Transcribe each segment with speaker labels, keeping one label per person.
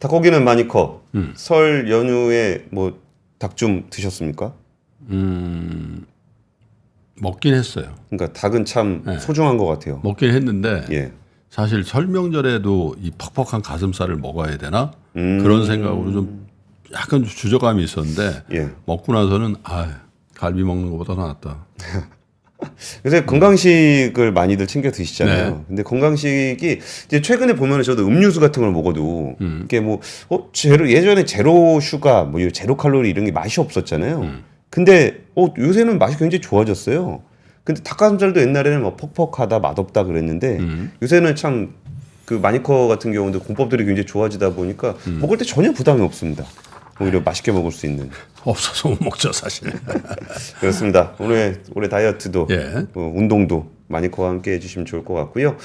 Speaker 1: 닭고기는 많이 커. 설 연휴에 뭐 닭 좀 드셨습니까?
Speaker 2: 먹긴 했어요.
Speaker 1: 그러니까 닭은 참 소중한 것 같아요.
Speaker 2: 먹긴 했는데
Speaker 1: 예.
Speaker 2: 사실 설 명절에도 이 퍽퍽한 가슴살을 먹어야 되나 그런 생각으로 좀 약간 주저감이 있었는데
Speaker 1: 예.
Speaker 2: 먹고 나서는 갈비 먹는 것보다 더 낫다.
Speaker 1: 요새 건강식을 많이들 챙겨 드시잖아요.
Speaker 2: 네.
Speaker 1: 근데 건강식이 이제 최근에 보면은 저도 음료수 같은 걸 먹어도 이게 뭐 예전에 제로 슈가, 뭐 제로 칼로리 이런 게 맛이 없었잖아요. 근데 요새는 맛이 굉장히 좋아졌어요. 근데 닭가슴살도 옛날에는 뭐 퍽퍽하다, 맛없다 그랬는데 요새는 참 그 마니커 같은 경우도 공법들이 굉장히 좋아지다 보니까 먹을 때 전혀 부담이 없습니다. 오히려 맛있게 먹을 수 있는.
Speaker 2: 없어서 못 먹죠 사실.
Speaker 1: 그렇습니다. 올해 다이어트도
Speaker 2: 예.
Speaker 1: 운동도 마니커와 함께 해주시면 좋을 것 같고요.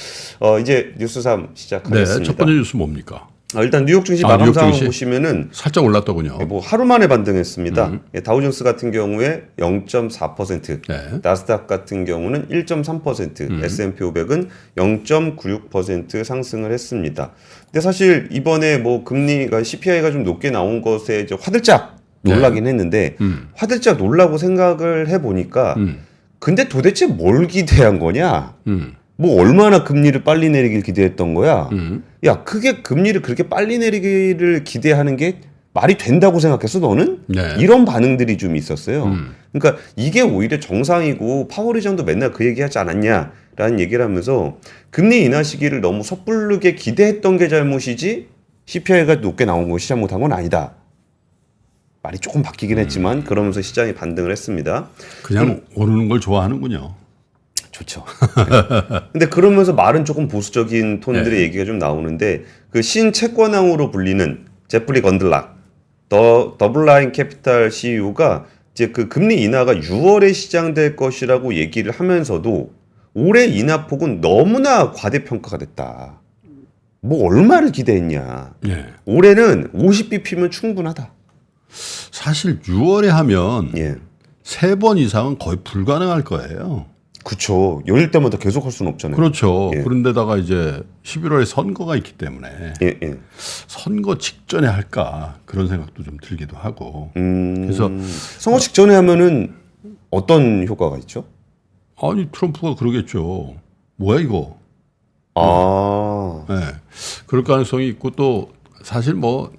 Speaker 1: 이제 뉴스 3 시작하겠습니다.
Speaker 2: 네, 첫 번째 뉴스 뭡니까?
Speaker 1: 일단 뉴욕 증시 마감 상황 보시면은
Speaker 2: 살짝 올랐더군요.
Speaker 1: 뭐 하루 만에 반등했습니다. 다우존스 같은 경우에 0.4%,
Speaker 2: 네.
Speaker 1: 나스닥 같은 경우는 1.3%, S&P 500은 0.96% 상승을 했습니다. 근데 사실 이번에 뭐 금리가 CPI가 좀 높게 나온 것에 이제 화들짝 놀라긴 했는데 화들짝 놀라고 생각을 해보니까 근데 도대체 뭘 기대한 거냐? 뭐 얼마나 금리를 빨리 내리길 기대했던 거야? 야, 그게 금리를 그렇게 빨리 내리기를 기대하는 게 말이 된다고 생각했어, 너는?
Speaker 2: 네.
Speaker 1: 이런 반응들이 좀 있었어요. 그러니까 이게 오히려 정상이고 파월 의장도 맨날 그 얘기하지 않았냐라는 얘기를 하면서 금리 인하 시기를 너무 섣부르게 기대했던 게 잘못이지 CPI가 높게 나온 거 시장 못한 건 아니다. 말이 조금 바뀌긴 했지만 그러면서 시장이 반등을 했습니다.
Speaker 2: 그냥 오르는 걸 좋아하는군요.
Speaker 1: 좋죠. 네. 근데 그러면서 말은 조금 보수적인 톤들의 얘기가 좀 나오는데 그 신채권왕으로 불리는 제프리 건들락 더블라인 캐피탈 CEO가 이제 그 금리 인하가 6월에 시작될 것이라고 얘기를 하면서도 올해 인하폭은 너무나 과대평가가 됐다. 뭐 얼마를 기대했냐.
Speaker 2: 예.
Speaker 1: 올해는 50bp면 충분하다.
Speaker 2: 사실 6월에 하면
Speaker 1: 예.
Speaker 2: 3번 이상은 거의 불가능할 거예요.
Speaker 1: 그렇죠. 열릴 때마다 계속 할 수는 없잖아요.
Speaker 2: 그렇죠.
Speaker 1: 예.
Speaker 2: 그런데다가 이제 11월에 선거가 있기 때문에
Speaker 1: 예, 예.
Speaker 2: 선거 직전에 할까 그런 생각도 좀 들기도 하고. 그래서
Speaker 1: 선거 직전에 하면은 어떤 효과가 있죠?
Speaker 2: 아니 트럼프가 그러겠죠. 뭐야 이거?
Speaker 1: 아,
Speaker 2: 네. 그럴 가능성이 있고 또 사실 뭐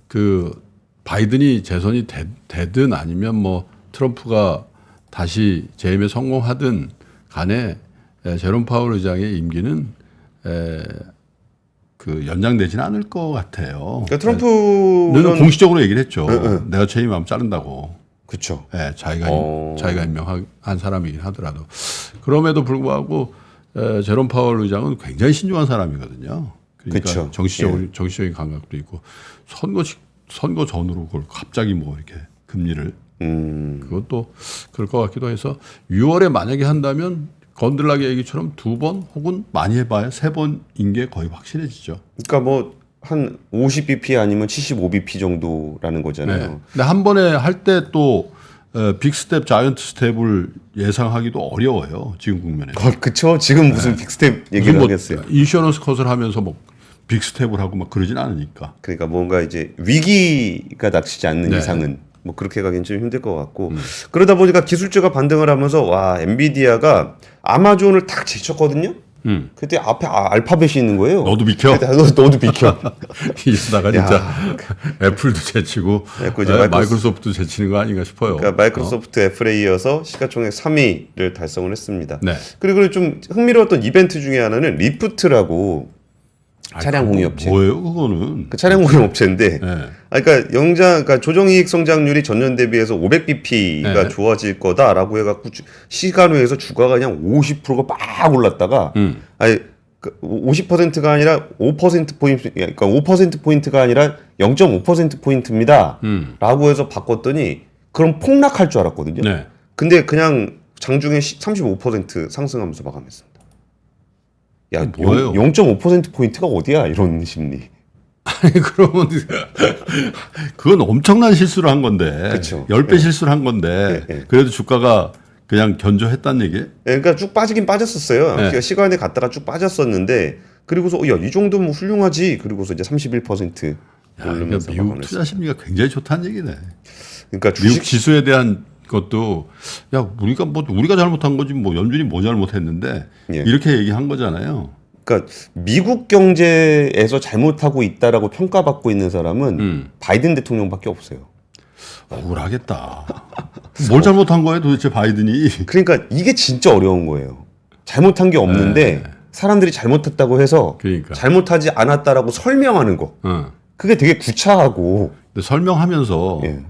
Speaker 2: 그 바이든이 재선이 되든 아니면 뭐 트럼프가 다시 재임에 성공하든 간에 제롬 파월 의장의 임기는 그 연장되지는 않을 것 같아요.
Speaker 1: 그러니까 트럼프는
Speaker 2: 공식적으로 얘기를 했죠. 내가 재임하면 자른다고.
Speaker 1: 그렇죠.
Speaker 2: 네, 자기가 임명한 사람이긴 하더라도 그럼에도 불구하고 제롬 파월 의장은 굉장히 신중한 사람이거든요. 그러니까
Speaker 1: 그쵸.
Speaker 2: 정치적인 감각도 있고 선거 전으로 그걸 갑자기 뭐 이렇게 금리를 그것도 그럴 것 같기도 해서 6월에 만약에 한다면 건들락의 얘기처럼 2번 혹은 많이 해봐야 3번인 게 거의 확실해지죠.
Speaker 1: 그러니까 뭐 한 50bp 아니면 75bp 정도라는 거잖아요.
Speaker 2: 네. 근데 한 번에 할 때 또 빅스텝, 자이언트 스텝을 예상하기도 어려워요. 지금 국면에서.
Speaker 1: 그쵸. 지금 무슨 빅스텝 얘기를 하겠어요.
Speaker 2: 인슈어런스 컷을 하면서 뭐 빅스텝을 하고 막 그러진 않으니까.
Speaker 1: 그러니까 뭔가 이제 위기가 닥치지 않는
Speaker 2: 네.
Speaker 1: 이상은 뭐 그렇게 가기는 좀 힘들 것 같고 그러다 보니까 기술주가 반등을 하면서 와 엔비디아가 아마존을 탁 제쳤거든요. 그때 앞에 알파벳이 있는 거예요.
Speaker 2: 너도 비켜.
Speaker 1: 그때 너도 비켜.
Speaker 2: 이러다가 진짜 애플도 제치고
Speaker 1: 이제
Speaker 2: 마이크로소프트도 제치는 거 아닌가 싶어요.
Speaker 1: 그러니까 마이크로소프트 애플에 이어서 시가총액 3위를 달성을 했습니다.
Speaker 2: 네.
Speaker 1: 그리고 좀 흥미로웠던 이벤트 중에 하나는 리프트라고 차량 공유업체.
Speaker 2: 뭐예요, 그거는?
Speaker 1: 그 차량 공유업체인데,
Speaker 2: 네.
Speaker 1: 그러니까 조정이익 성장률이 전년 대비해서 500bp가
Speaker 2: 네.
Speaker 1: 좋아질 거다라고 해갖고 시간후에서 주가가 그냥 50%가 빡 올랐다가, 아니 50%가 아니라 5% 포인트, 그러니까 5% 포인트가 아니라 0.5% 포인트입니다.라고 해서 바꿨더니 그럼 폭락할 줄 알았거든요.
Speaker 2: 네.
Speaker 1: 근데 그냥 장중에 35% 상승하면서 마감했습니다. 야,
Speaker 2: 뭐예요?
Speaker 1: 0.5%포인트가 어디야? 이런 심리.
Speaker 2: 아니, 그러면, 그건 엄청난 실수를 한 건데.
Speaker 1: 그쵸.
Speaker 2: 10배 실수를 한 건데. 그래도 주가가 그냥 견조했다는 얘기예요?
Speaker 1: 그러니까 쭉 빠지긴 빠졌었어요.
Speaker 2: 네.
Speaker 1: 그러니까 시간에 갔다가 쭉 빠졌었는데, 그리고서, 야, 이 정도면 훌륭하지. 그리고서 이제 31%
Speaker 2: 그러니까
Speaker 1: 오르면서
Speaker 2: 미국
Speaker 1: 막아냈습니다.
Speaker 2: 투자 심리가 굉장히 좋다는 얘기네.
Speaker 1: 그러니까
Speaker 2: 미국
Speaker 1: 주식
Speaker 2: 지수에 대한 것도 야 우리가 잘못한 거지 뭐 연준이 뭐 잘못했는데
Speaker 1: 예.
Speaker 2: 이렇게 얘기한 거잖아요.
Speaker 1: 그러니까 미국 경제에서 잘못하고 있다라고 평가받고 있는 사람은 바이든 대통령밖에 없어요.
Speaker 2: 억울하겠다. 뭘 잘못한 거예요 도대체 바이든이?
Speaker 1: 그러니까 이게 진짜 어려운 거예요. 잘못한 게 없는데 사람들이 잘못했다고 해서
Speaker 2: 그러니까.
Speaker 1: 잘못하지 않았다라고 설명하는 거.
Speaker 2: 어.
Speaker 1: 그게 되게 구차하고
Speaker 2: 근데 설명하면서
Speaker 1: 예.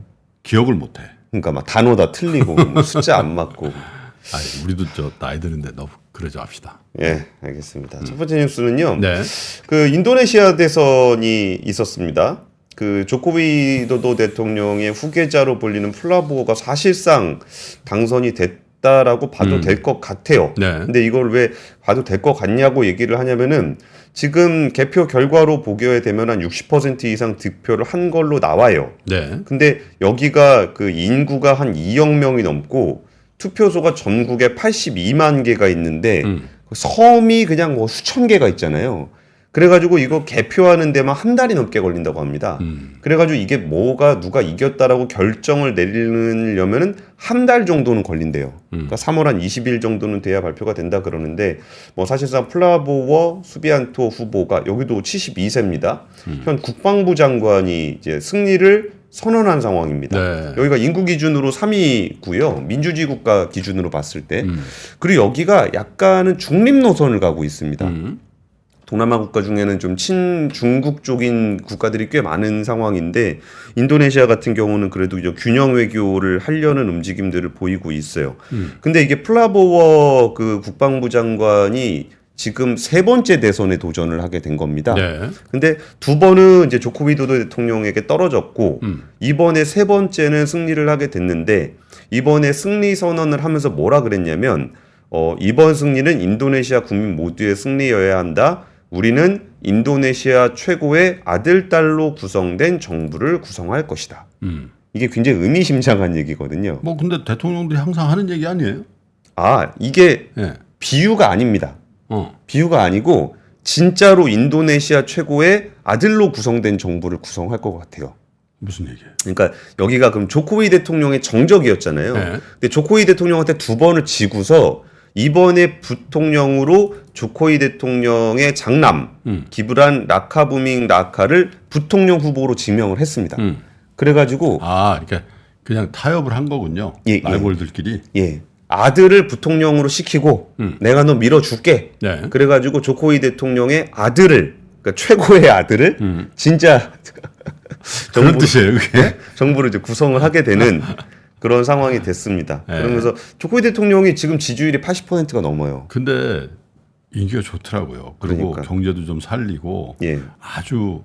Speaker 2: 기억을 못해.
Speaker 1: 그러니까 막 단어 다 틀리고 뭐 숫자 안 맞고.
Speaker 2: 아니, 우리도 저 나이 드는데 너무 그러지 맙시다.
Speaker 1: 예, 알겠습니다. 첫 번째 뉴스는요.
Speaker 2: 네.
Speaker 1: 그 인도네시아 대선이 있었습니다. 그 조코 위도도 대통령의 후계자로 불리는 플라보가 사실상 당선이 됐다라고 봐도 될 것 같아요.
Speaker 2: 네.
Speaker 1: 근데 이걸 왜 봐도 될 것 같냐고 얘기를 하냐면은 지금 개표 결과로 보게 되면 한 60% 이상 득표를 한 걸로 나와요.
Speaker 2: 네.
Speaker 1: 근데 여기가 그 인구가 한 2억 명이 넘고 투표소가 전국에 82만 개가 있는데 섬이 그냥 뭐 수천 개가 있잖아요. 그래가지고 이거 개표하는 데만 한 달이 넘게 걸린다고 합니다. 그래가지고 이게 뭐가 누가 이겼다라고 결정을 내리려면은 한 달 정도는 걸린대요. 그러니까 3월 한 20일 정도는 돼야 발표가 된다 그러는데 뭐 사실상 플라보워 수비안토 후보가 여기도 72세입니다. 현 국방부 장관이 이제 승리를 선언한 상황입니다.
Speaker 2: 네.
Speaker 1: 여기가 인구 기준으로 3위고요. 민주주의 국가 기준으로 봤을 때. 그리고 여기가 약간은 중립 노선을 가고 있습니다. 동남아 국가 중에는 좀 친중국 쪽인 국가들이 꽤 많은 상황인데 인도네시아 같은 경우는 그래도 이제 균형 외교를 하려는 움직임들을 보이고 있어요. 근데 이게 플라보워 그 국방부 장관이 지금 세 번째 대선에 도전을 하게 된 겁니다.
Speaker 2: 네.
Speaker 1: 근데 두 번은 이제 조코 위도도 대통령에게 떨어졌고 이번에 세 번째는 승리를 하게 됐는데 이번에 승리 선언을 하면서 뭐라 그랬냐면 이번 승리는 인도네시아 국민 모두의 승리여야 한다. 우리는 인도네시아 최고의 아들, 딸로 구성된 정부를 구성할 것이다. 이게 굉장히 의미심장한 얘기거든요.
Speaker 2: 뭐 근데 대통령들이 항상 하는 얘기 아니에요?
Speaker 1: 아, 이게
Speaker 2: 예.
Speaker 1: 비유가 아닙니다.
Speaker 2: 어.
Speaker 1: 비유가 아니고 진짜로 인도네시아 최고의 아들로 구성된 정부를 구성할 것 같아요.
Speaker 2: 무슨 얘기예요?
Speaker 1: 그러니까 여기가 그럼 조코위 대통령의 정적이었잖아요.
Speaker 2: 네.
Speaker 1: 근데 조코위 대통령한테 두 번을 지고서 이번에 부통령으로 조코위 대통령의 장남 기브란 라카부밍 라카를 부통령 후보로 지명을 했습니다. 그래가지고
Speaker 2: 아, 그러니까 그냥 타협을 한 거군요.
Speaker 1: 예,
Speaker 2: 라이벌들끼리.
Speaker 1: 예 아들을 부통령으로 시키고 내가 너 밀어줄게.
Speaker 2: 네.
Speaker 1: 그래가지고 조코위 대통령의 아들을 그러니까 최고의 아들을 진짜
Speaker 2: 그런 뜻이에요, 그게.
Speaker 1: 정부를 이제 구성을 하게 되는 그런 상황이 됐습니다.
Speaker 2: 네.
Speaker 1: 그러면서 조코위 대통령이 지금 지지율이 80%가 넘어요.
Speaker 2: 근데 인기가 좋더라고요. 그리고
Speaker 1: 그러니까.
Speaker 2: 경제도 좀 살리고
Speaker 1: 예.
Speaker 2: 아주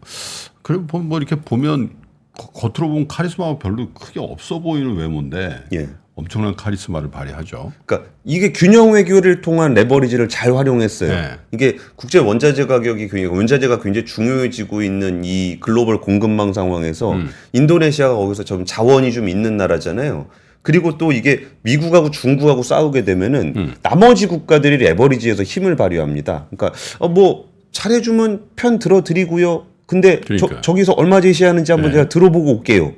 Speaker 2: 그리고 뭐 이렇게 보면 겉으로 보면 카리스마가 별로 크게 없어 보이는 외모인데
Speaker 1: 예.
Speaker 2: 엄청난 카리스마를 발휘하죠.
Speaker 1: 그러니까 이게 균형 외교를 통한 레버리지를 잘 활용했어요.
Speaker 2: 네.
Speaker 1: 이게 국제 원자재 가격이 원자재가 굉장히 중요해지고 있는 이 글로벌 공급망 상황에서 인도네시아가 거기서 좀 자원이 좀 있는 나라잖아요. 그리고 또 이게 미국하고 중국하고 싸우게 되면은 나머지 국가들이 레버리지에서 힘을 발휘합니다. 그러니까 뭐 잘해주면 편 들어드리고요. 근데
Speaker 2: 그러니까.
Speaker 1: 저기서 얼마 제시하는지 한번
Speaker 2: 네.
Speaker 1: 제가 들어보고 올게요.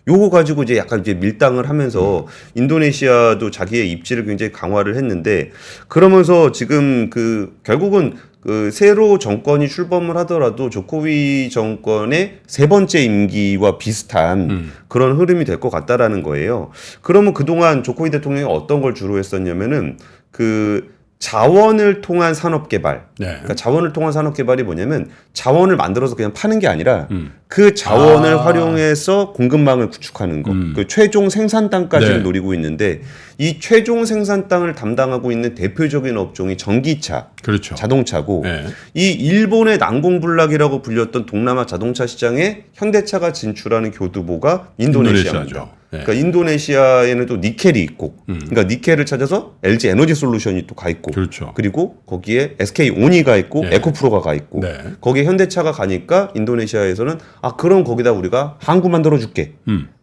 Speaker 1: 요거 가지고 이제 약간 이제 밀당을 하면서 인도네시아도 자기의 입지를 굉장히 강화를 했는데 그러면서 지금 그 결국은 그 새로 정권이 출범을 하더라도 조코위 정권의 세 번째 임기와 비슷한 그런 흐름이 될 것 같다라는 거예요. 그러면 그동안 조코위 대통령이 어떤 걸 주로 했었냐면은 그 자원을 통한 산업 개발.
Speaker 2: 네.
Speaker 1: 그러니까 자원을 통한 산업 개발이 뭐냐면 자원을 만들어서 그냥 파는 게 아니라 그 자원을 활용해서 공급망을 구축하는 거. 그 최종 생산당까지를
Speaker 2: 네.
Speaker 1: 노리고 있는데 이 최종 생산당을 담당하고 있는 대표적인 업종이 전기차,
Speaker 2: 그렇죠.
Speaker 1: 자동차고
Speaker 2: 네.
Speaker 1: 이 일본의 난공불락이라고 불렸던 동남아 자동차 시장에 현대차가 진출하는 교두보가 인도네시아입니다.
Speaker 2: 인도네시아죠. 네.
Speaker 1: 그러니까 인도네시아에는 또 니켈이 있고, 그러니까 니켈을 찾아서 LG 에너지 솔루션이 또 가 있고,
Speaker 2: 그렇죠.
Speaker 1: 그리고 거기에 SK 오니가 있고,
Speaker 2: 네.
Speaker 1: 에코프로가 가 있고,
Speaker 2: 네.
Speaker 1: 거기에 현대차가 가니까 인도네시아에서는 아 그럼 거기다 우리가 항구 만들어줄게.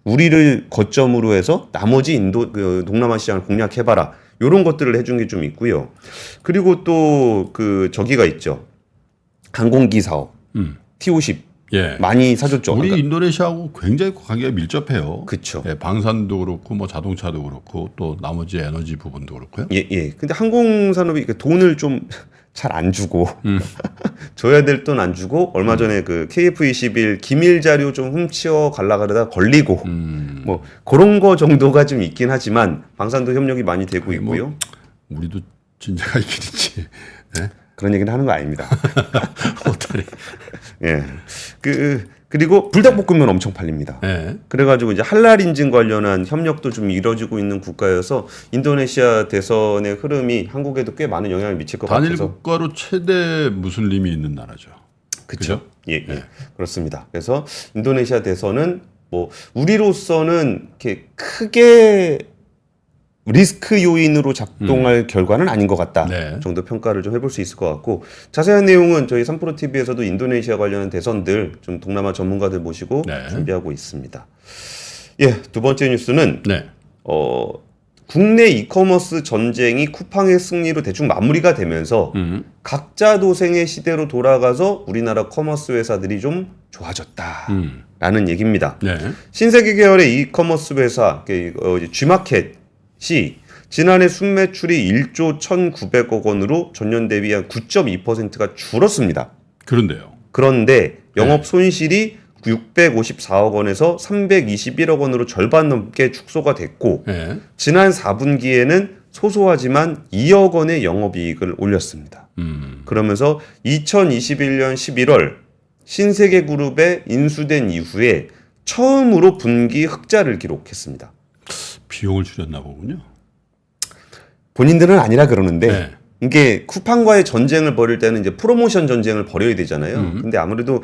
Speaker 1: 우리를 거점으로 해서 나머지 동남아 시장을 공략해봐라. 이런 것들을 해준 게 좀 있고요. 그리고 또 그 저기가 있죠. 항공기 사업. T50.
Speaker 2: 예.
Speaker 1: 많이 사줬죠.
Speaker 2: 우리
Speaker 1: 그러니까,
Speaker 2: 인도네시아하고 굉장히 관계가 밀접해요.
Speaker 1: 그쵸.
Speaker 2: 예, 방산도 그렇고 뭐 자동차도 그렇고 또 나머지 에너지 부분도 그렇고요.
Speaker 1: 예. 근데 항공산업이 돈을 좀 잘 안 주고 줘야 될 돈 안 주고 얼마 전에 그 KF21 기밀 자료 좀 훔쳐 갈라 그러다 걸리고 뭐 그런 거 정도가 좀 있긴 하지만 방산도 협력이 많이 되고 있고요.
Speaker 2: 우리도 진짜가 있긴 있지. 예?
Speaker 1: 그런 얘기는 하는 거 아닙니다.
Speaker 2: 어떠리.
Speaker 1: 예. 그리고 불닭볶음면 엄청 팔립니다.
Speaker 2: 예.
Speaker 1: 그래가지고 이제 할랄 인증 관련한 협력도 좀 이루어지고 있는 국가여서 인도네시아 대선의 흐름이 한국에도 꽤 많은 영향을 미칠 것
Speaker 2: 단일
Speaker 1: 같아서.
Speaker 2: 국가로 최대 무슬림이 있는 나라죠.
Speaker 1: 그렇죠. 예. 그렇습니다. 그래서 인도네시아 대선은 뭐 우리로서는 이렇게 크게 리스크 요인으로 작동할 결과는 아닌 것 같다
Speaker 2: 네.
Speaker 1: 정도 평가를 좀 해볼 수 있을 것 같고 자세한 내용은 저희 3프로TV에서도 인도네시아 관련한 대선들 좀 동남아 전문가들 모시고
Speaker 2: 네.
Speaker 1: 준비하고 있습니다. 예, 두 번째 뉴스는
Speaker 2: 네.
Speaker 1: 국내 이커머스 전쟁이 쿠팡의 승리로 대충 마무리가 되면서 각자 도생의 시대로 돌아가서 우리나라 커머스 회사들이 좀 좋아졌다라는 얘기입니다.
Speaker 2: 네.
Speaker 1: 신세계 계열의 이커머스 회사 G마켓이 지난해 순매출이 1조 1,900억 원으로 전년 대비 한 9.2%가 줄었습니다.
Speaker 2: 그런데요.
Speaker 1: 그런데 영업 손실이 654억 원에서 321억 원으로 절반 넘게 축소가 됐고
Speaker 2: 네.
Speaker 1: 지난 4분기에는 소소하지만 2억 원의 영업이익을 올렸습니다. 그러면서 2021년 11월 신세계그룹에 인수된 이후에 처음으로 분기 흑자를 기록했습니다.
Speaker 2: 비용을 줄였나 보군요.
Speaker 1: 본인들은 아니라 그러는데
Speaker 2: 네.
Speaker 1: 이게 쿠팡과의 전쟁을 벌일 때는 이제 프로모션 전쟁을 벌여야 되잖아요. 근데 아무래도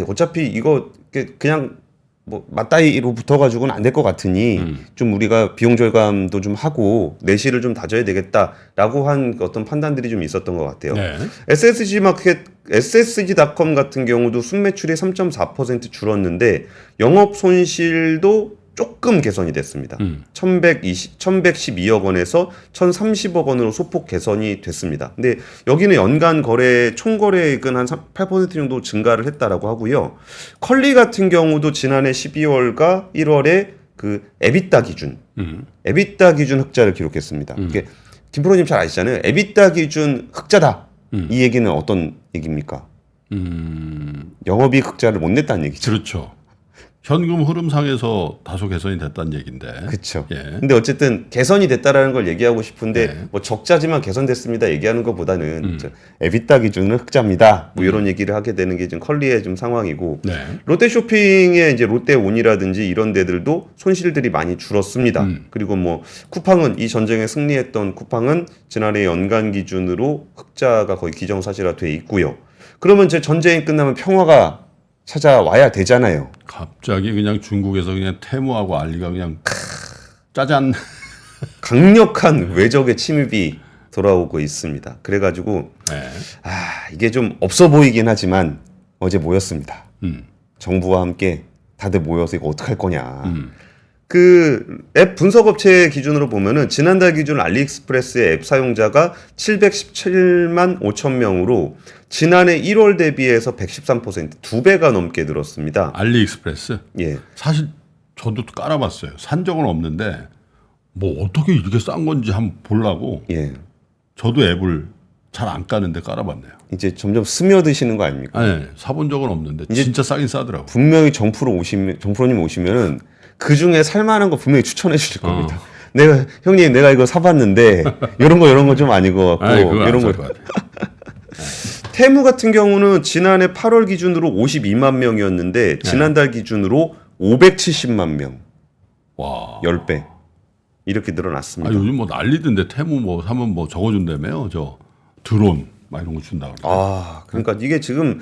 Speaker 1: 어차피 이거 그냥 뭐 맞다이로 붙어가지고는 안 될 것 같으니 좀 우리가 비용 절감도 좀 하고 내실을 좀 다져야 되겠다라고 한 어떤 판단들이 좀 있었던 것 같아요.
Speaker 2: 네.
Speaker 1: SSG닷컴 같은 경우도 순매출이 3.4% 줄었는데 영업 손실도 조금 개선이 됐습니다. 1,112억 원에서 1,030억 원으로 소폭 개선이 됐습니다. 근데 여기는 연간 거래 총거래액은 한 8% 정도 증가를 했다라고 하고요. 컬리 같은 경우도 지난해 12월과 1월에 그 에비타 기준 흑자를 기록했습니다. 이게 김프로님 잘 아시잖아요. 에비타 기준 흑자다. 이 얘기는 어떤 얘기입니까? 영업이익 흑자를 못 냈다는 얘기죠.
Speaker 2: 그렇죠. 현금 흐름상에서 다소 개선이 됐다는 얘기인데.
Speaker 1: 그렇죠.
Speaker 2: 예.
Speaker 1: 근데 어쨌든 개선이 됐다라는 걸 얘기하고 싶은데
Speaker 2: 네.
Speaker 1: 뭐 적자지만 개선됐습니다 얘기하는 것보다는 에비타 기준은 흑자입니다. 뭐 이런 얘기를 하게 되는 게 지금 컬리의 좀 상황이고
Speaker 2: 네.
Speaker 1: 롯데쇼핑의 이제 롯데온이라든지 이런 데들도 손실들이 많이 줄었습니다. 그리고 뭐 쿠팡은 이 전쟁에 승리했던 쿠팡은 지난해 연간 기준으로 흑자가 거의 기정사실화돼 있고요. 그러면 제 전쟁이 끝나면 평화가 찾아와야 되잖아요.
Speaker 2: 갑자기 그냥 중국에서 그냥 테무하고 알리가 그냥 짜잔.
Speaker 1: 강력한 외적의 침입이 돌아오고 있습니다. 그래가지고
Speaker 2: 네.
Speaker 1: 이게 좀 없어 보이긴 하지만 어제 모였습니다. 정부와 함께 다들 모여서 이거 어떡할 거냐. 그 앱 분석업체 기준으로 보면은 지난달 기준 알리익스프레스의 앱 사용자가 717만 5천 명으로 지난해 1월 대비해서 113% 2배가 넘게 늘었습니다.
Speaker 2: 알리익스프레스.
Speaker 1: 예.
Speaker 2: 사실 저도 깔아봤어요. 산 적은 없는데 뭐 어떻게 이렇게 싼 건지 한번 보려고
Speaker 1: 예.
Speaker 2: 저도 앱을 잘 안 까는데 깔아봤네요.
Speaker 1: 이제 점점 스며드시는 거 아닙니까?
Speaker 2: 아니, 사본 적은 없는데 진짜 싸긴 싸더라고.
Speaker 1: 분명히 정프로님 오시면은 그 중에 살만한 거 분명히 추천해 주실 겁니다. 형님 내가 이거 사봤는데 이런 거 좀 아닌 것 같고 이런 거. 테무 같은 경우는 지난해 8월 기준으로 52만 명이었는데 지난달 기준으로 570만 명.
Speaker 2: 와.
Speaker 1: 10배. 이렇게 늘어났습니다.
Speaker 2: 요즘 뭐 난리던데 테무 뭐 사면 뭐 적어준다며요. 저 드론 막 이런 거 준다고.
Speaker 1: 그러니까 이게 지금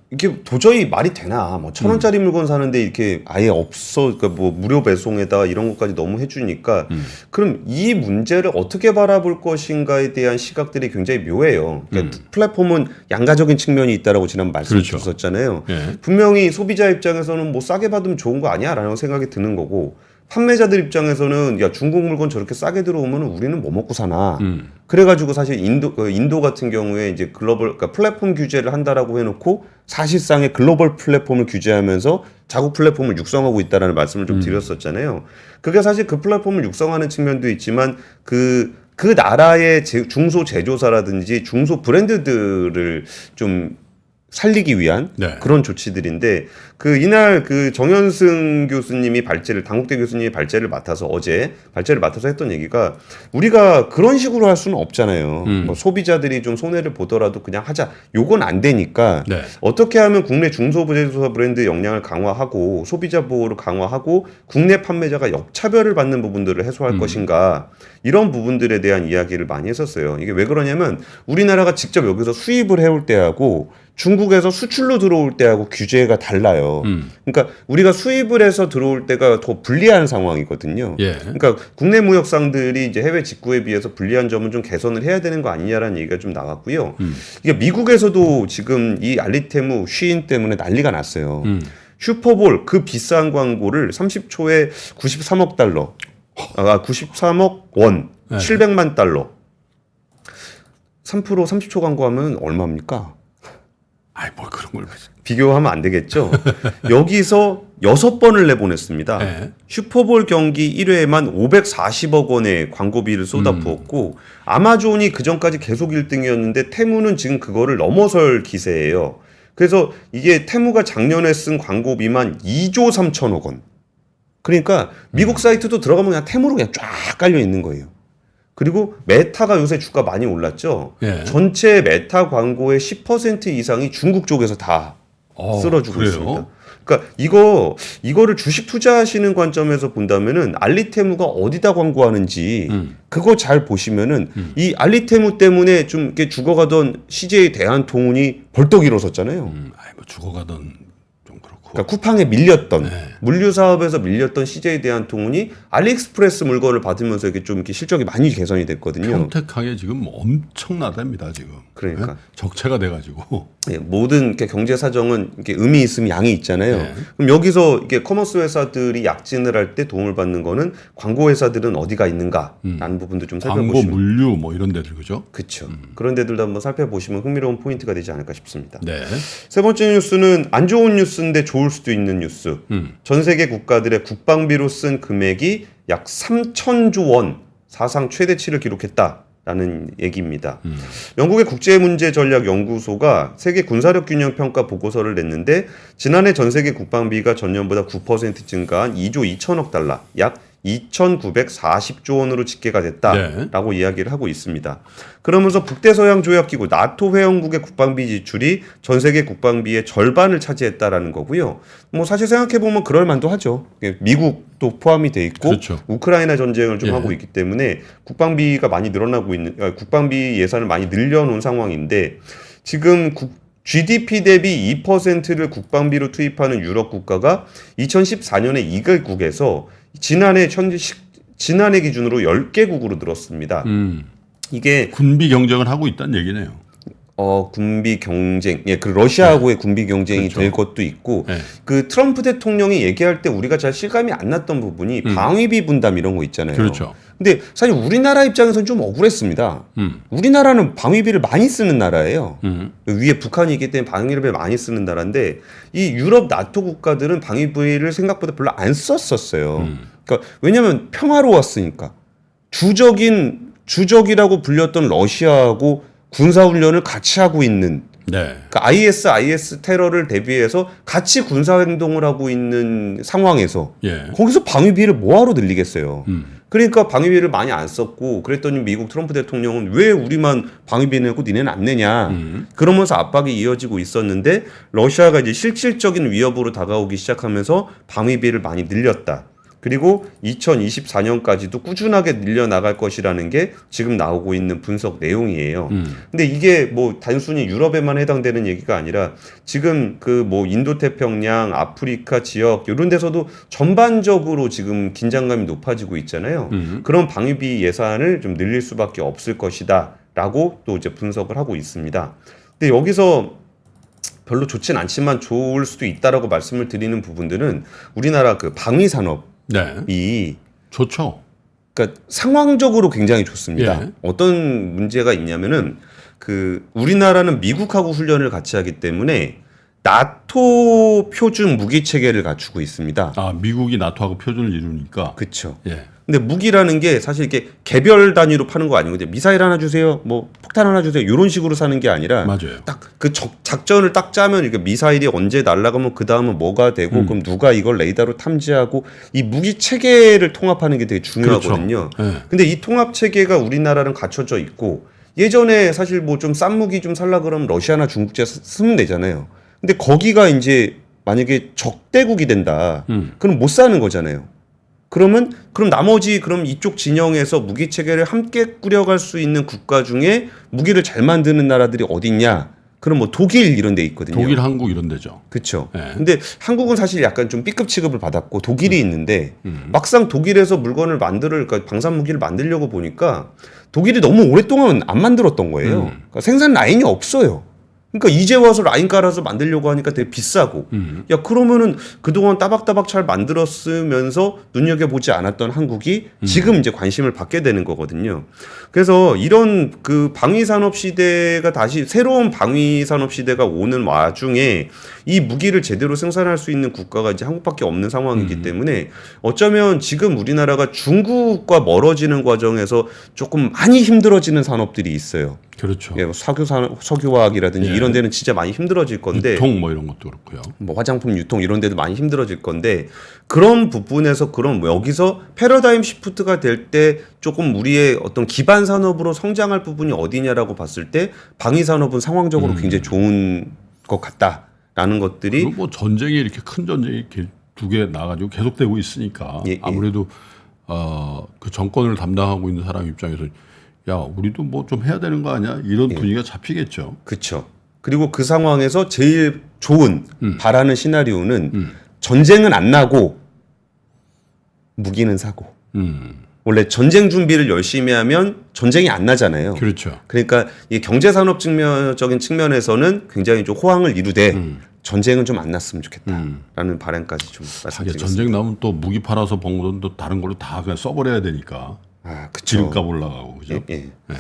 Speaker 1: 이게 도저히 말이 되나? 뭐 1,000원짜리 물건 사는데 이렇게 아예 없어, 그러니까 뭐 무료 배송에다 이런 것까지 너무 해주니까 그럼 이 문제를 어떻게 바라볼 것인가에 대한 시각들이 굉장히 묘해요. 그러니까 플랫폼은 양가적인 측면이 있다라고 지난 말씀드렸었잖아요.
Speaker 2: 그렇죠. 예.
Speaker 1: 분명히 소비자 입장에서는 뭐 싸게 받으면 좋은 거 아니야라는 생각이 드는 거고 판매자들 입장에서는 야 중국 물건 저렇게 싸게 들어오면 우리는 뭐 먹고 사나. 그래가지고 사실 인도 같은 경우에 이제 그러니까 플랫폼 규제를 한다라고 해놓고 사실상의 글로벌 플랫폼을 규제하면서 자국 플랫폼을 육성하고 있다라는 말씀을 좀 드렸었잖아요. 그게 사실 그 플랫폼을 육성하는 측면도 있지만 그 나라의 중소 제조사라든지 중소 브랜드들을 좀 살리기 위한
Speaker 2: 네.
Speaker 1: 그런 조치들인데 이날 정현승 교수님이 당국대 교수님이 어제 발제를 맡아서 했던 얘기가 우리가 그런 식으로 할 수는 없잖아요. 뭐 소비자들이 좀 손해를 보더라도 그냥 하자. 요건 안 되니까
Speaker 2: 네.
Speaker 1: 어떻게 하면 국내 중소제조사 브랜드 역량을 강화하고 소비자 보호를 강화하고 국내 판매자가 역차별을 받는 부분들을 해소할 것인가 이런 부분들에 대한 이야기를 많이 했었어요. 이게 왜 그러냐면 우리나라가 직접 여기서 수입을 해올 때하고 중국에서 수출로 들어올 때하고 규제가 달라요. 그러니까 우리가 수입을 해서 들어올 때가 더 불리한 상황이거든요.
Speaker 2: 예.
Speaker 1: 그러니까 국내 무역상들이 이제 해외 직구에 비해서 불리한 점은 좀 개선을 해야 되는 거 아니냐라는 얘기가 좀 나왔고요. 이게 미국에서도 지금 이 알리테무 쉬인 때문에 난리가 났어요. 슈퍼볼 그 비싼 광고를 30초에 93억 달러, 93억 원,
Speaker 2: 네.
Speaker 1: 700만 달러. 3% 30초 광고하면 얼마입니까?
Speaker 2: 아이 뭐 그런 걸
Speaker 1: 비교하면 안 되겠죠. 여기서 6번을 내보냈습니다.
Speaker 2: 네.
Speaker 1: 슈퍼볼 경기 1회에만 540억 원의 광고비를 쏟아부었고 아마존이 그전까지 계속 1등이었는데 테무는 지금 그거를 넘어설 기세예요. 그래서 이게 테무가 작년에 쓴 광고비만 2조 3천억 원. 그러니까 미국 사이트도 들어가면 그냥 테무로 그냥 쫙 깔려 있는 거예요. 그리고 메타가 요새 주가 많이 올랐죠.
Speaker 2: 예.
Speaker 1: 전체 메타 광고의 10% 이상이 중국 쪽에서 다 쓸어주고
Speaker 2: 그래요?
Speaker 1: 있습니다. 그러니까 이거를 주식 투자하시는 관점에서 본다면은 알리테무가 어디다 광고하는지 그거 잘 보시면은 이 알리테무 때문에 좀 이렇게 죽어가던 CJ 대한통운이 벌떡 일어섰잖아요.
Speaker 2: 아이 뭐 죽어가던 좀 그렇고.
Speaker 1: 그러니까 쿠팡에 밀렸던
Speaker 2: 네.
Speaker 1: 물류 사업에서 밀렸던 CJ 대한통운이 알리익스프레스 물건을 받으면서 이렇게 좀 이렇게 실적이 많이 개선이 됐거든요.
Speaker 2: 평택항에 지금 엄청나답니다 지금.
Speaker 1: 그러니까.
Speaker 2: 네? 적체가 돼가지고.
Speaker 1: 예, 모든 이렇게 경제 사정은 이렇게 의미 있으면 양이 있잖아요.
Speaker 2: 네.
Speaker 1: 그럼 여기서 이렇게 커머스 회사들이 약진을 할 때 도움을 받는 거는 광고 회사들은 어디가 있는가라는 부분도 좀
Speaker 2: 광고,
Speaker 1: 살펴보시면
Speaker 2: 물류 뭐 이런 데들 그죠?
Speaker 1: 그렇죠. 그런 데들도 한번 살펴보시면 흥미로운 포인트가 되지 않을까 싶습니다.
Speaker 2: 네.
Speaker 1: 세 번째 뉴스는 안 좋은 뉴스인데 좋을 수도 있는 뉴스. 전 세계 국가들의 국방비로 쓴 금액이 약 3천조 원 사상 최대치를 기록했다라는 얘기입니다. 영국의 국제문제전략연구소가 세계 군사력 균형 평가 보고서를 냈는데 지난해 전 세계 국방비가 전년보다 9% 증가한 2조 2천억 달러, 약 2,940조 원으로 집계가 됐다라고 이야기를 하고 있습니다. 그러면서 북대서양 조약기구 나토 회원국의 국방비 지출이 전 세계 국방비의 절반을 차지했다라는 거고요. 뭐 사실 생각해 보면 그럴 만도 하죠. 미국도 포함이 돼 있고
Speaker 2: 그렇죠.
Speaker 1: 우크라이나 전쟁을 좀 하고 있기 때문에 국방비가 많이 늘어나고 있는 국방비 예산을 많이 늘려놓은 상황인데 지금 GDP 대비 2%를 국방비로 투입하는 유럽 국가가 2014년에 2개국에서 지난해 기준으로 10개국으로 늘었습니다. 이게
Speaker 2: 군비 경쟁을 하고 있다는 얘기네요.
Speaker 1: 군비 경쟁, 그 러시아하고의 군비 경쟁이
Speaker 2: 그렇죠.
Speaker 1: 될 것도 있고,
Speaker 2: 네.
Speaker 1: 그 트럼프 대통령이 얘기할 때 우리가 잘 실감이 안 났던 부분이 방위비 분담 이런 거 있잖아요.
Speaker 2: 그렇죠.
Speaker 1: 근데 사실 우리나라 입장에서는 좀 억울했습니다. 우리나라는 방위비를 많이 쓰는 나라예요. 위에 북한이 있기 때문에 방위비를 많이 쓰는 나라인데 이 유럽 나토 국가들은 방위비를 생각보다 별로 안 썼었어요. 그러니까 왜냐하면 평화로웠으니까. 주적이라고 불렸던 러시아하고 군사훈련을 같이 하고 있는
Speaker 2: 네.
Speaker 1: 그러니까 IS 테러를 대비해서 같이 군사행동을 하고 있는 상황에서
Speaker 2: 예.
Speaker 1: 거기서 방위비를 뭐하러 늘리겠어요. 그러니까 방위비를 많이 안 썼고 그랬더니 미국 트럼프 대통령은 왜 우리만 방위비 내고 니네는 안 내냐. 그러면서 압박이 이어지고 있었는데 러시아가 이제 실질적인 위협으로 다가오기 시작하면서 방위비를 많이 늘렸다. 그리고 2024년까지도 꾸준하게 늘려나갈 것이라는 게 지금 나오고 있는 분석 내용이에요. 근데 이게 뭐 단순히 유럽에만 해당되는 얘기가 아니라 지금 그 뭐 인도태평양, 아프리카 지역 이런 데서도 전반적으로 지금 긴장감이 높아지고 있잖아요. 그런 방위비 예산을 좀 늘릴 수밖에 없을 것이다라고 또 이제 분석을 하고 있습니다. 근데 여기서 별로 좋진 않지만 좋을 수도 있다라고 말씀을 드리는 부분들은 우리나라 그 방위 산업
Speaker 2: 네.
Speaker 1: 이
Speaker 2: 좋죠.
Speaker 1: 그러니까 상황적으로 굉장히 좋습니다.
Speaker 2: 예.
Speaker 1: 어떤 문제가 있냐면은 그 우리나라는 미국하고 훈련을 같이 하기 때문에 나토 표준 무기 체계를 갖추고 있습니다.
Speaker 2: 아, 미국이 나토하고 표준을 이루니까.
Speaker 1: 그렇죠.
Speaker 2: 예.
Speaker 1: 근데 무기라는 게 사실 이렇게 개별 단위로 파는 거 아니고 미사일 하나 주세요, 뭐 폭탄 하나 주세요 이런 식으로 사는 게 아니라
Speaker 2: 맞아요.
Speaker 1: 딱 그 작전을 딱 짜면 이게 미사일이 언제 날아가면 그 다음은 뭐가 되고 그럼 누가 이걸 레이더로 탐지하고 이 무기 체계를 통합하는 게 되게 중요하거든요.
Speaker 2: 그렇죠. 예.
Speaker 1: 근데 이 통합 체계가 우리나라는 갖춰져 있고 예전에 사실 뭐 좀 싼 무기 좀 살라 그러면 러시아나 중국제 쓰면 되잖아요. 근데 거기가 이제 만약에 적대국이 된다, 그럼 못 사는 거잖아요. 그럼 나머지 그럼 이쪽 진영에서 무기 체계를 함께 꾸려갈 수 있는 국가 중에 무기를 잘 만드는 나라들이 어디 있냐? 그럼 뭐 독일 이런 데 있거든요.
Speaker 2: 독일, 한국 이런 데죠.
Speaker 1: 그렇죠.
Speaker 2: 예.
Speaker 1: 근데 한국은 사실 약간 좀 B급 취급을 받았고 독일이 있는데 막상 독일에서 물건을 그러니까 방산 무기를 만들려고 보니까 독일이 너무 오랫동안 안 만들었던 거예요. 그러니까 생산 라인이 없어요. 그러니까 이제 와서 라인 깔아서 만들려고 하니까 되게 비싸고. 야, 그러면은 그동안 따박따박 잘 만들었으면서 눈여겨보지 않았던 한국이 지금 이제 관심을 받게 되는 거거든요. 그래서 이런 그 방위산업 시대가 다시 새로운 방위산업 시대가 오는 와중에 이 무기를 제대로 생산할 수 있는 국가가 이제 한국밖에 없는 상황이기 때문에 어쩌면 지금 우리나라가 중국과 멀어지는 과정에서 조금 많이 힘들어지는 산업들이 있어요.
Speaker 2: 그렇죠.
Speaker 1: 예, 뭐 석유화학이라든지
Speaker 2: 예.
Speaker 1: 이런 데는 진짜 많이 힘들어질 건데,
Speaker 2: 유통 뭐 이런 것도 그렇고요.
Speaker 1: 뭐 화장품 유통 이런 데도 많이 힘들어질 건데 그런 부분에서 그런 뭐 여기서 패러다임 시프트가 될 때 조금 우리의 어떤 기반 산업으로 성장할 부분이 어디냐라고 봤을 때 방위 산업은 상황적으로 굉장히 좋은 것 같다라는 것들이
Speaker 2: 그리고 뭐 전쟁이 이렇게 큰 전쟁이 이렇게 두 개 나가지고 계속되고 있으니까
Speaker 1: 예, 예.
Speaker 2: 아무래도 그 정권을 담당하고 있는 사람 입장에서 야 우리도 뭐 좀 해야 되는 거 아니야 이런 분위기가 잡히겠죠.
Speaker 1: 그렇죠. 그리고 그 상황에서 제일 좋은 바라는 시나리오는 전쟁은 안 나고 무기는 사고. 원래 전쟁 준비를 열심히 하면 전쟁이 안 나잖아요.
Speaker 2: 그렇죠.
Speaker 1: 그러니까 이 경제산업 측면적인 측면에서는 굉장히 좀 호황을 이루되 전쟁은 좀 안 났으면 좋겠다라는 바람까지 좀
Speaker 2: 하긴
Speaker 1: 말씀드리겠습니다.
Speaker 2: 전쟁 나면 또 무기 팔아서 번 돈도 다른 걸로 다 그냥 써버려야 되니까
Speaker 1: 아, 그쵸.
Speaker 2: 기름값 올라가고 그죠.
Speaker 1: 예, 예.
Speaker 2: 네.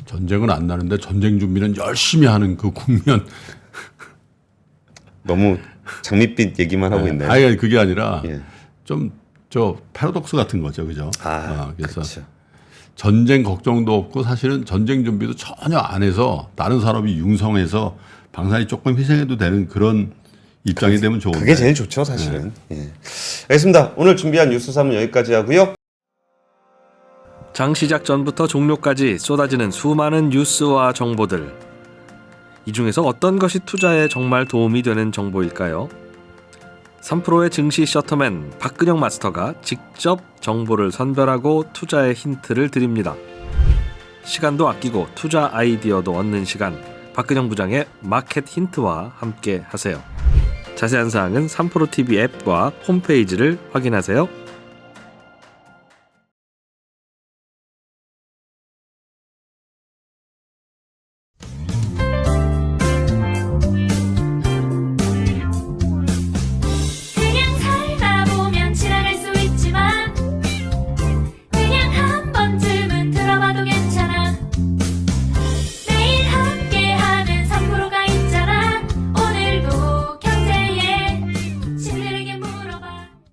Speaker 2: 전쟁은 안 나는데 전쟁 준비는 열심히 하는 그 국면.
Speaker 1: 너무 장밋빛 얘기만 하고 있나요?
Speaker 2: 아니 그게 아니라
Speaker 1: 예.
Speaker 2: 좀 저 패러독스 같은 거죠, 그죠? 그래서
Speaker 1: 그쵸.
Speaker 2: 전쟁 걱정도 없고 사실은 전쟁 준비도 전혀 안 해서 다른 산업이 융성해서 방산이 조금 희생해도 되는 그런 입장이 되면 좋은데.
Speaker 1: 그게 제일 좋죠, 사실은. 예. 알겠습니다. 오늘 준비한 뉴스 3은 여기까지 하고요.
Speaker 3: 장 시작 전부터 종료까지 쏟아지는 수많은 뉴스와 정보들. 이 중에서 어떤 것이 투자에 정말 도움이 되는 정보일까요? 3프로의 증시 셔터맨 박근영 마스터가 직접 정보를 선별하고 투자의 힌트를 드립니다. 시간도 아끼고 투자 아이디어도 얻는 시간, 박근영 부장의 마켓 힌트와 함께 하세요. 자세한 사항은 3프로 TV 앱과 홈페이지를 확인하세요.